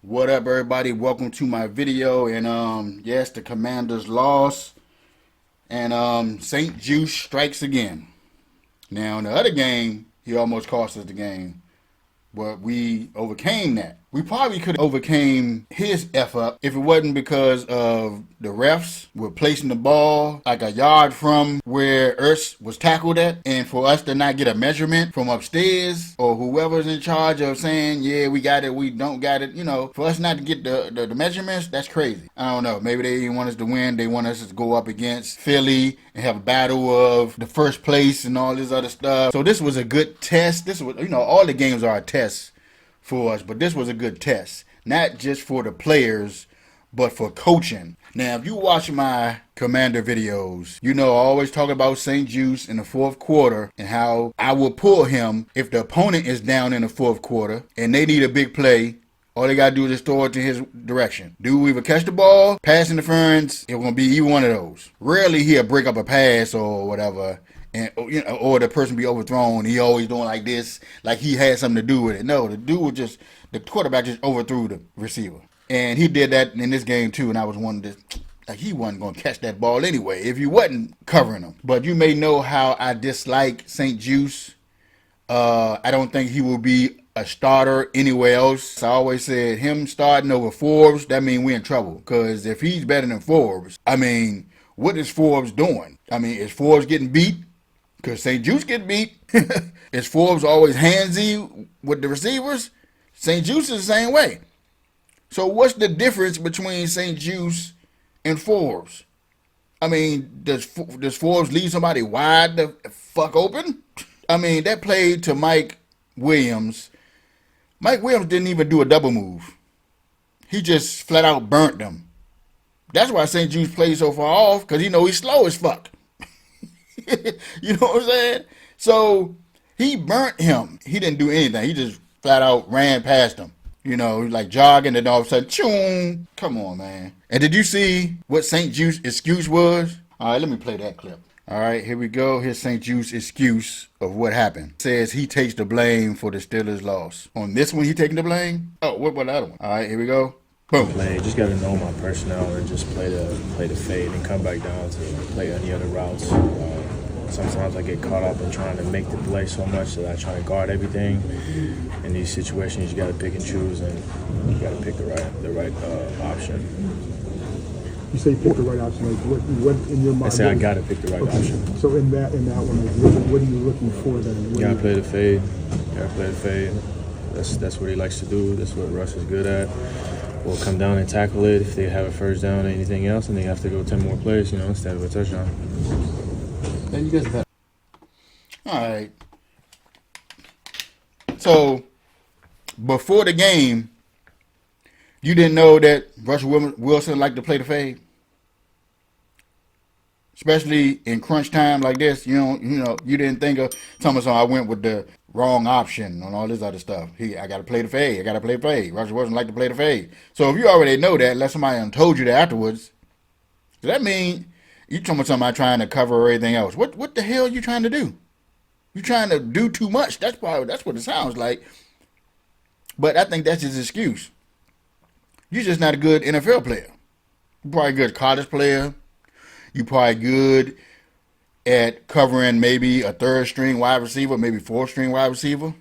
What up, everybody? Welcome to my video. And yes, the Commanders lost, and St-Juste strikes again. Now, in the other game, he almost cost us the game, but we overcame that. We probably could have overcame his F up if it wasn't because of the refs were placing the ball like a yard from where Ertz was tackled at, and for us to not get a measurement from upstairs or whoever's in charge of saying, yeah, we got it, we don't got it, for us not to get the measurements, that's crazy. I don't know. Maybe they didn't want us to win. They want us to go up against Philly and have a battle of the first place and all this other stuff. So this was a good test. This was, all the games are a test for us, but this was a good test, not just for the players, but for coaching. Now, if you watch my Commander videos, I always talk about St-Juste in the fourth quarter and how I will pull him if the opponent is down in the fourth quarter and they need a big play. All they got to do is just throw it to his direction. Do we either catch the ball, pass interference, it's going to be either one of those. Rarely he'll break up a pass or whatever, and or the person be overthrown. He always doing like this, like he had something to do with it. No, the quarterback just overthrew the receiver. And he did that in this game too, and I was wondering, like, he wasn't going to catch that ball anyway if you wasn't covering him. But you may know how I dislike St-Juste. I don't think he will be a starter anywhere else. I always said him starting over Forbes, that means we're in trouble. Because if he's better than Forbes, what is Forbes doing? Is Forbes getting beat? Because St-Juste getting beat. Is Forbes always handsy with the receivers? St-Juste is the same way. So what's the difference between St-Juste and Forbes? Does Forbes leave somebody wide the fuck open? That play to Mike Williams. Mike Williams didn't even do a double move. He just flat out burnt them. That's why St-Juste plays so far off, because he's slow as fuck. You know what I'm saying? So he burnt him. He didn't do anything. He just flat out ran past him. Like jogging, and all of a sudden, choom. Come on, man. And did you see what St-Juste's excuse was? All right, let me play that clip. All right, here we go. Here's St-Juste's excuse of what happened. It says he takes the blame for the Steelers' loss. On this one, he taking the blame? Oh, what about the other one? All right, here we go. Boom. Just got to know my personnel and just play the fade and come back down to play any other routes. Sometimes I get caught up in trying to make the play so much that I try to guard everything. In these situations, you got to pick and choose, and you got to pick the right option. You say pick the right option. Like what in your mind? I say I got to pick the right option. So in that one, what are you looking for then? You got to play the fade. That's what he likes to do. That's what Russ is good at. We'll come down and tackle it if they have a first down or anything else, and they have to go 10 more plays, instead of a touchdown. And you guys have. All right. So before the game, you didn't know that Russell Wilson liked to play the fade, especially in crunch time like this. You didn't think of Thomas. I went with the wrong option and all this other stuff. I got to play the fade. I got to play the fade. Russell Wilson like to play the fade. So if you already know that, unless somebody done told you that afterwards, does that mean you talking about somebody trying to cover everything else? What the hell are you trying to do? You trying to do too much. That's what it sounds like. But I think that's his excuse. You're just not a good NFL player. You're probably a good college player. You're probably good at covering maybe a third string wide receiver, maybe fourth string wide receiver.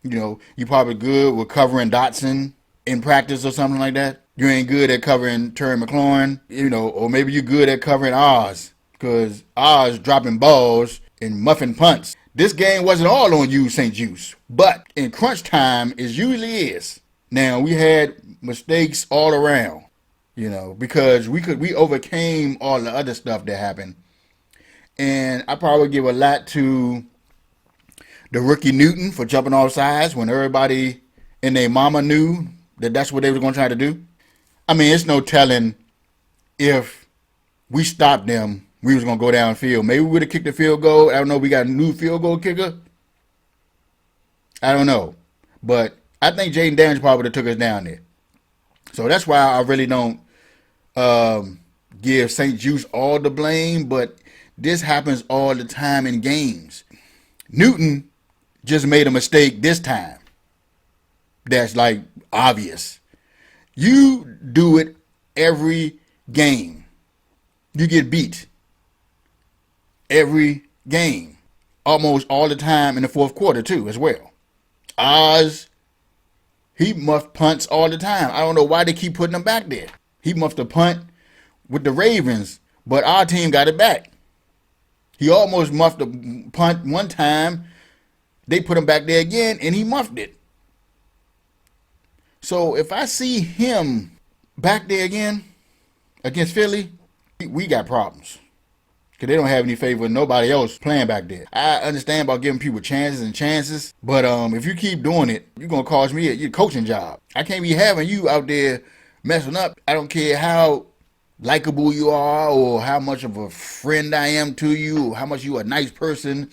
You're probably good with covering Dotson in practice or something like that. You ain't good at covering Terry McLaurin, or maybe you're good at covering Oz, because Oz dropping balls and muffin punts. This game wasn't all on you, St-Juste, but in crunch time, it usually is. Now, we had mistakes all around, because we overcame all the other stuff that happened. And I probably give a lot to the rookie Newton for jumping off sides when everybody and their mama knew that that's what they were going to try to do. It's no telling if we stopped them, we was going to go downfield. Maybe we would have kicked the field goal. I don't know. We got a new field goal kicker. I don't know. But I think Jaden Daniels probably would have took us down there. So that's why I really don't give St-Juste all the blame. But this happens all the time in games. Newton just made a mistake this time. That's like obvious. You do it every game. You get beat every game. Almost all the time in the fourth quarter, too, as well. Oz, he muffed punts all the time. I don't know why they keep putting him back there. He muffed a punt with the Ravens, but our team got it back. He almost muffed a punt one time. They put him back there again, and he muffed it. So if I see him back there again against Philly, we got problems. Because they don't have any favor with nobody else playing back there. I understand about giving people chances and chances, but if you keep doing it, you're going to cost me your coaching job. I can't be having you out there messing up. I don't care how likable you are or how much of a friend I am to you or how much you are a nice person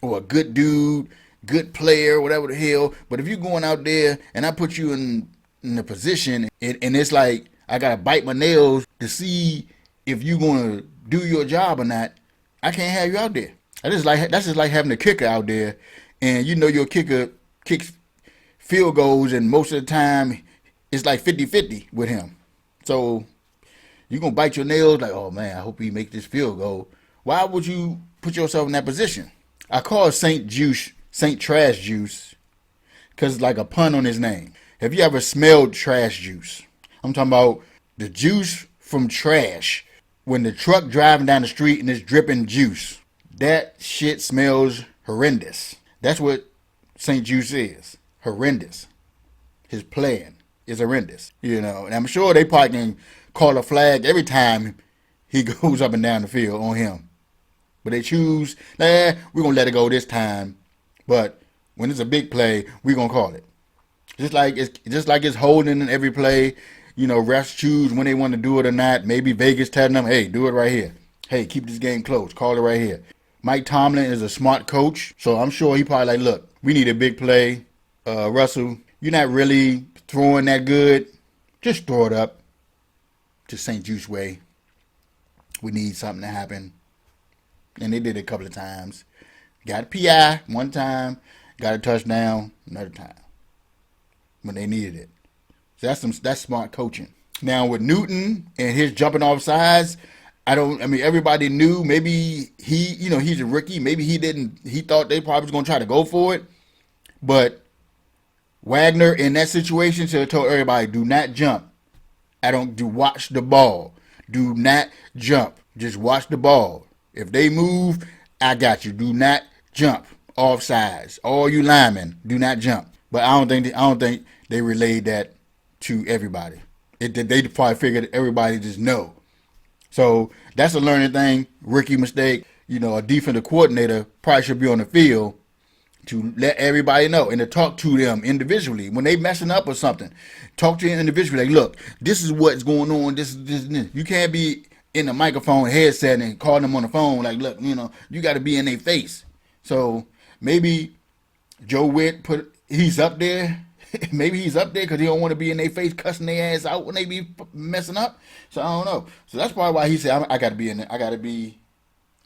or a good dude, good player, whatever the hell. But if you're going out there and I put you in a position and it's like I got to bite my nails to see if you're going to do your job or not, I can't have you out there. That's just like having a kicker out there, and you know your kicker kicks field goals, and most of the time it's like 50-50 with him. So you're going to bite your nails like, oh man, I hope he makes this field goal. Why would you put yourself in that position? I call St-Juste, Saint Trash Juice, because it's like a pun on his name. Have you ever smelled trash juice? I'm talking about the juice from trash. When the truck driving down the street and it's dripping juice, that shit smells horrendous. That's what St-Juste is. Horrendous. His plan is horrendous. You know, and I'm sure they probably can call a flag every time he goes up and down the field on him. But they choose, we're going to let it go this time. But when it's a big play, we're going to call it. Just like it's holding in every play. You know, refs choose when they want to do it or not. Maybe Vegas telling them, hey, do it right here. Hey, keep this game close. Call it right here. Mike Tomlin is a smart coach, so I'm sure he probably like, look, we need a big play. Russell, you're not really throwing that good. Just throw it up to St-Juste way. We need something to happen. And they did it a couple of times. Got a PI one time. Got a touchdown another time when they needed it. So that's smart coaching. Now with Newton and his jumping off sides, everybody knew maybe he's a rookie. Maybe he thought they probably was going to try to go for it. But Wagner in that situation should have told everybody, do not jump. Watch the ball. Do not jump. Just watch the ball. If they move, I got you. Do not jump off sides. All you linemen, do not jump. But I don't think they relayed that to everybody. They probably figured everybody just know. So that's a learning thing, rookie mistake. You know, a defensive coordinator probably should be on the field to let everybody know and to talk to them individually. When they messing up or something, talk to them individually. Like, look, this is what's going on. This. You can't be in the microphone headset and calling them on the phone. Like, look, you got to be in their face. So maybe Joe Witt he's up there. Maybe he's up there because he don't want to be in their face cussing their ass out when they be messing up. So I don't know. So that's probably why he said I got to be in. I got to be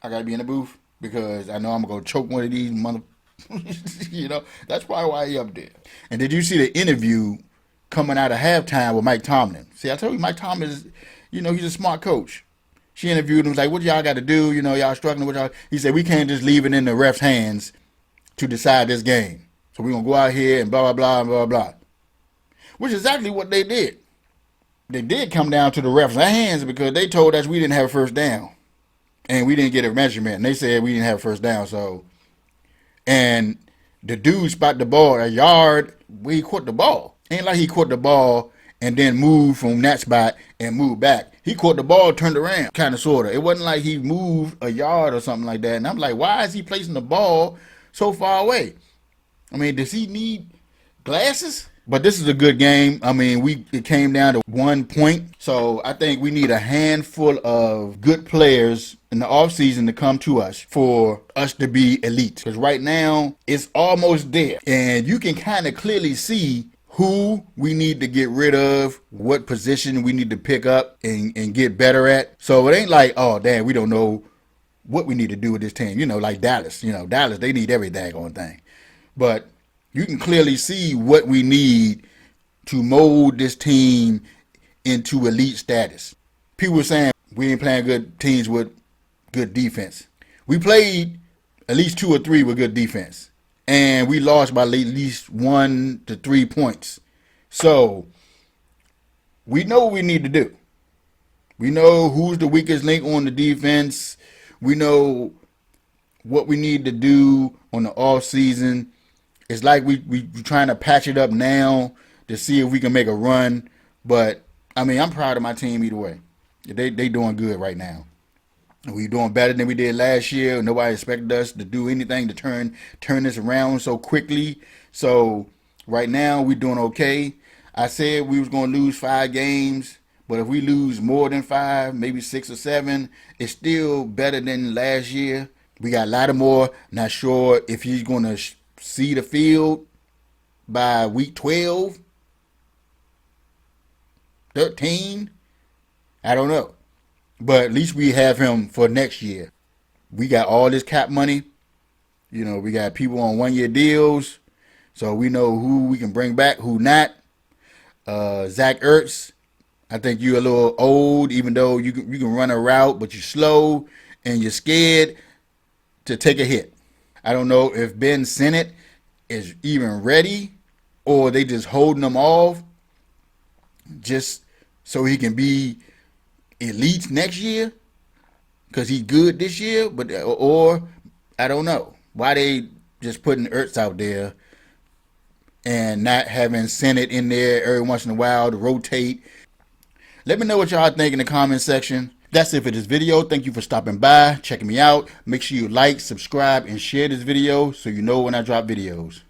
in the booth because I know I'm gonna choke one of these mother. That's probably why he up there. And did you see the interview coming out of halftime with Mike Tomlin? See, I told you Mike Tomlin is, he's a smart coach. She interviewed him, was like, what y'all got to do? Y'all struggling with y'all. He said, we can't just leave it in the ref's hands to decide this game. So we're going to go out here and blah, blah, blah, blah, blah. Which is exactly what they did. They did come down to the ref's hands because they told us we didn't have a first down. And we didn't get a measurement. And they said we didn't have a first down. And the dude spot the ball a yard where he caught the ball. Ain't like he caught the ball and then moved from that spot and moved back. He caught the ball, turned around, kind of, sort of. It wasn't like he moved a yard or something like that. And I'm like, why is he placing the ball so far away? Does he need glasses? But this is a good game. It came down to 1 point. So I think we need a handful of good players in the offseason to come to us for us to be elite. Because right now, it's almost there. And you can kind of clearly see who we need to get rid of, what position we need to pick up and get better at. So it ain't like, oh, damn, we don't know what we need to do with this team. Like Dallas. Dallas, they need every daggone thing. But you can clearly see what we need to mold this team into elite status. People were saying we ain't playing good teams with good defense. We played at least 2 or 3 with good defense, and we lost by at least 1 to 3 points. So we know what we need to do. We know who's the weakest link on the defense. We know what we need to do on the off season. It's like we trying to patch it up now to see if we can make a run. But I mean, I'm proud of my team either way. They doing good right now. We doing better than we did last year. Nobody expected us to do anything to turn this around so quickly. So right now we doing okay. I said we was going to lose 5 games, but if we lose more than 5, maybe 6 or 7, it's still better than last year. We got Lattimore. Not sure if he's going to see the field by week 12, 13. I don't know. But at least we have him for next year. We got all this cap money. You know, we got people on 1-year deals. So we know who we can bring back, who not. Zach Ertz, I think you're a little old, even though you can run a route, but you're slow and you're scared to take a hit. I don't know if Ben Sinnott is even ready or they just holding him off just so he can be elite next year because he's good this year, but or I don't know why they just putting Ertz out there and not having Sinnott in there every once in a while to rotate. Let me know what y'all think in the comment section. That's it for this video. Thank you for stopping by, checking me out. Make sure you like, subscribe, and share this video so you know when I drop videos.